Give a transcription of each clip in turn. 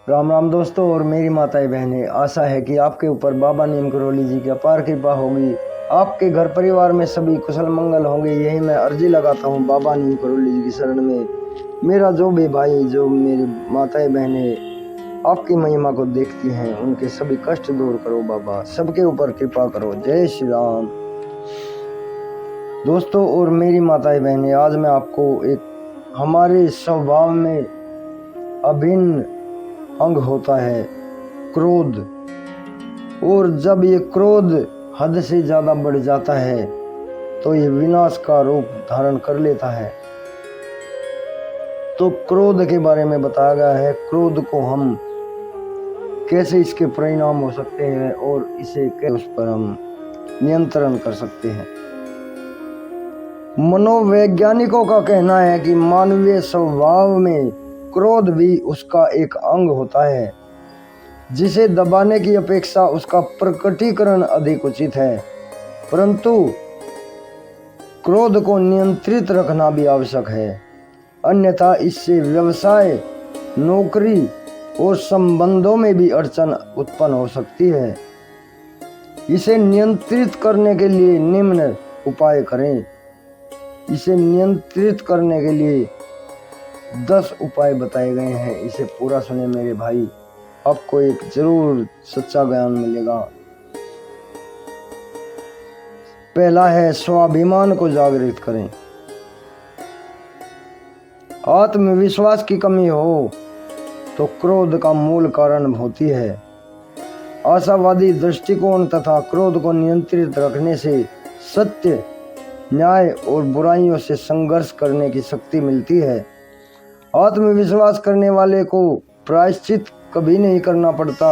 राम राम दोस्तों और मेरी माताएं बहनें, आशा है कि आपके ऊपर बाबा नीम करोली जी की अपार कृपा होगी। आपके घर परिवार में सभी कुशल मंगल होंगे, यही मैं अर्जी लगाता हूँ बाबा नीम करोली जी की शरण में। मेरा जो भी भाई, जो मेरी माताएं बहनें आपकी महिमा को देखती हैं, उनके सभी कष्ट दूर करो बाबा, सबके ऊपर कृपा करो। जय श्री राम। दोस्तों और मेरी माताएं बहनें, आज मैं आपको एक हमारे स्वभाव में अभिन्न अंग होता है क्रोध, और जब ये क्रोध हद से ज्यादा बढ़ जाता है तो ये विनाश का रूप धारण कर लेता है। तो क्रोध के बारे में बताया गया है, क्रोध को हम कैसे, इसके परिणाम हो सकते हैं और इसे कैसे उस पर हम नियंत्रण कर सकते हैं। मनोवैज्ञानिकों का कहना है कि मानवीय स्वभाव में क्रोध भी उसका एक अंग होता है, जिसे दबाने की अपेक्षा उसका प्रकटीकरण अधिक उचित है। परंतु क्रोध को नियंत्रित रखना भी आवश्यक है, अन्यथा इससे व्यवसाय, नौकरी और संबंधों में भी अड़चन उत्पन्न हो सकती है। इसे नियंत्रित करने के लिए निम्न उपाय करें। इसे नियंत्रित करने के लिए 10 उपाय बताए गए हैं, इसे पूरा सुने मेरे भाई, आपको एक जरूर सच्चा ज्ञान मिलेगा। पहला है, स्वाभिमान को जागृत करें। आत्मविश्वास की कमी हो तो क्रोध का मूल कारण होती है। आशावादी दृष्टिकोण तथा क्रोध को नियंत्रित रखने से सत्य, न्याय और बुराइयों से संघर्ष करने की शक्ति मिलती है। आत्मविश्वास करने वाले को प्रायश्चित कभी नहीं करना पड़ता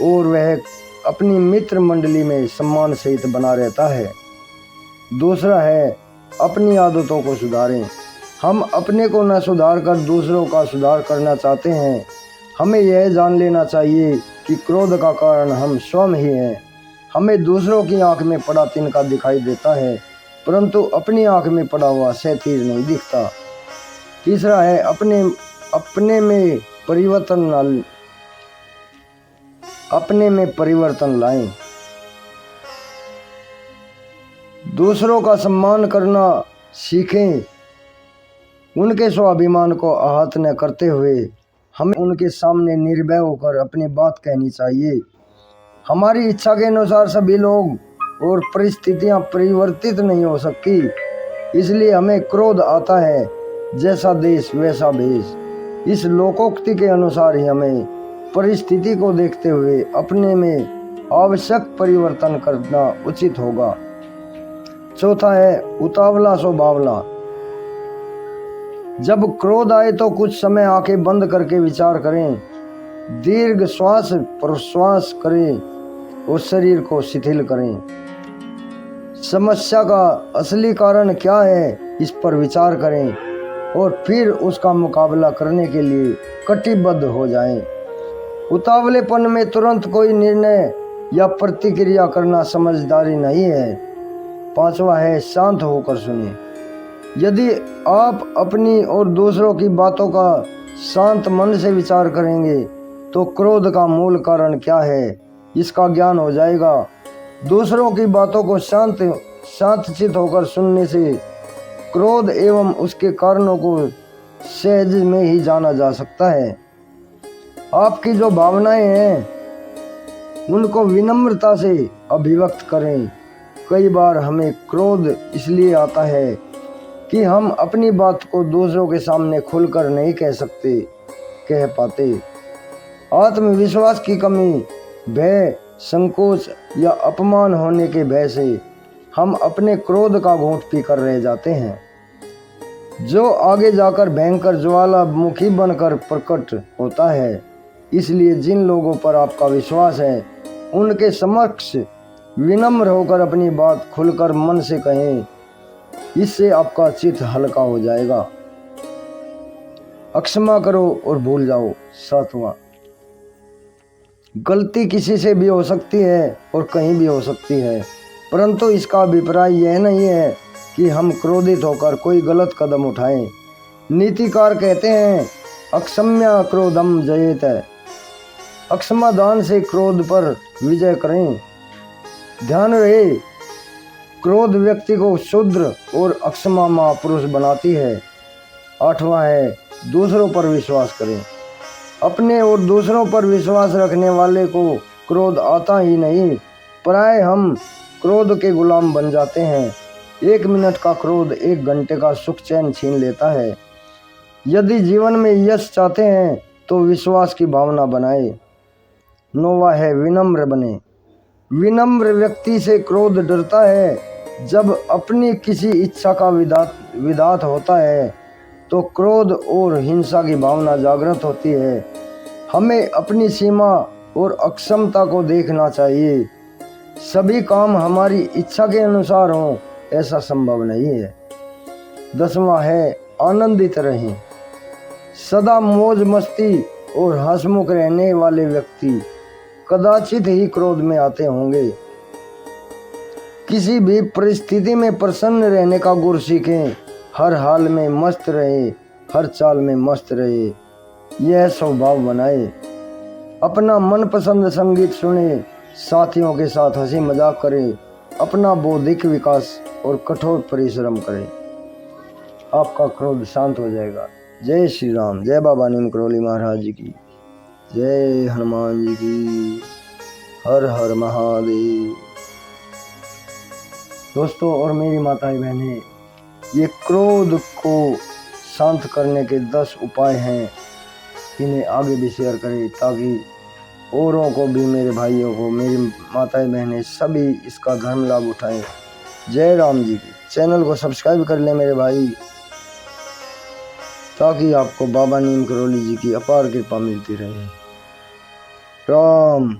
और वह अपनी मित्र मंडली में सम्मान सहित बना रहता है। दूसरा है, अपनी आदतों को सुधारें। हम अपने को न सुधार कर दूसरों का सुधार करना चाहते हैं। हमें यह जान लेना चाहिए कि क्रोध का कारण हम स्वयं ही हैं। हमें दूसरों की आंख में पड़ा तिनका दिखाई देता है, परंतु अपनी आंख में पड़ा हुआ सैतीर नहीं दिखता। तीसरा है, अपने में परिवर्तन लाएं। दूसरों का सम्मान करना सीखें। उनके स्वाभिमान को आहत न करते हुए हमें उनके सामने निर्भय होकर अपनी बात कहनी चाहिए। हमारी इच्छा के अनुसार सभी लोग और परिस्थितियां परिवर्तित नहीं हो सकती, इसलिए हमें क्रोध आता है। जैसा देश वैसा भेष, इस लोकोक्ति के अनुसार ही हमें परिस्थिति को देखते हुए अपने में आवश्यक परिवर्तन करना उचित होगा। चौथा है, उतावला सो बावला। जब क्रोध आए तो कुछ समय आंखें बंद करके विचार करें, दीर्घ श्वास प्रश्वास करें और शरीर को शिथिल करें। समस्या का असली कारण क्या है, इस पर विचार करें और फिर उसका मुकाबला करने के लिए कटिबद्ध हो जाएं। उतावलेपन में तुरंत कोई निर्णय या प्रतिक्रिया करना समझदारी नहीं है। पांचवा है, शांत होकर सुने। यदि आप अपनी और दूसरों की बातों का शांत मन से विचार करेंगे तो क्रोध का मूल कारण क्या है, इसका ज्ञान हो जाएगा। दूसरों की बातों को शांतचित्त होकर सुनने से क्रोध एवं उसके कारणों को सहज में ही जाना जा सकता है। आपकी जो भावनाएं हैं उनको विनम्रता से अभिव्यक्त करें। कई बार हमें क्रोध इसलिए आता है कि हम अपनी बात को दूसरों के सामने खुलकर नहीं कह पाते। आत्मविश्वास की कमी, भय, संकोच या अपमान होने के भय से हम अपने क्रोध का घूंट पीकर रह जाते हैं, जो आगे जाकर भयंकर ज्वालामुखी बनकर प्रकट होता है। इसलिए जिन लोगों पर आपका विश्वास है उनके समक्ष विनम्र होकर अपनी बात खुलकर मन से कहें, इससे आपका चित्त हल्का हो जाएगा। अक्षमा करो और भूल जाओ। सातवां, गलती किसी से भी हो सकती है और कहीं भी हो सकती है, परंतु इसका अभिप्राय यह नहीं है कि हम क्रोधित होकर कोई गलत कदम उठाएं। नीतिकार कहते हैं, अक्षम्या क्रोधम जयेत, अक्षमा दान से क्रोध पर विजय करें। ध्यान रहे, क्रोध व्यक्ति को शूद्र और अक्षमा महापुरुष बनाती है। 8वां है दूसरों पर विश्वास करें। अपने और दूसरों पर विश्वास रखने वाले को क्रोध आता ही नहीं, प्राय हम क्रोध के गुलाम बन जाते हैं। 1 मिनट का क्रोध 1 घंटे का सुख चैन छीन लेता है। यदि जीवन में यश चाहते हैं तो विश्वास की भावना बनाए। 9वां है विनम्र बने। विनम्र व्यक्ति से क्रोध डरता है। जब अपनी किसी इच्छा का विधात होता है तो क्रोध और हिंसा की भावना जागृत होती है। हमें अपनी सीमा और अक्षमता को देखना चाहिए। सभी काम हमारी इच्छा के अनुसार हों ऐसा संभव नहीं है। 10वां है आनंदित रहें। सदा मौज मस्ती और हंसमुख रहने वाले व्यक्ति कदाचित ही क्रोध में आते होंगे। किसी भी परिस्थिति में प्रसन्न रहने का गुर सीखें। हर हाल में मस्त रहे, हर चाल में मस्त रहे, यह स्वभाव बनाए। अपना मनपसंद संगीत सुने, साथियों के साथ हंसी मजाक करें, अपना बौद्धिक विकास और कठोर परिश्रम करें। आपका क्रोध शांत हो जाएगा। जय श्री राम। जय बाबा नीम करोली महाराज जी की जय, हनुमान जी की, हर हर महादेव। दोस्तों और मेरी माताएं बहनें, ये क्रोध को शांत करने के 10 उपाय हैं। इन्हें आगे भी शेयर करें ताकि औरों को भी, मेरे भाइयों को, मेरी माताएं बहनें सभी इसका धर्म लाभ उठाएं। जय राम जी की। चैनल को सब्सक्राइब कर लें मेरे भाई, ताकि आपको बाबा नीम करोली जी की अपार कृपा मिलती रहे। राम।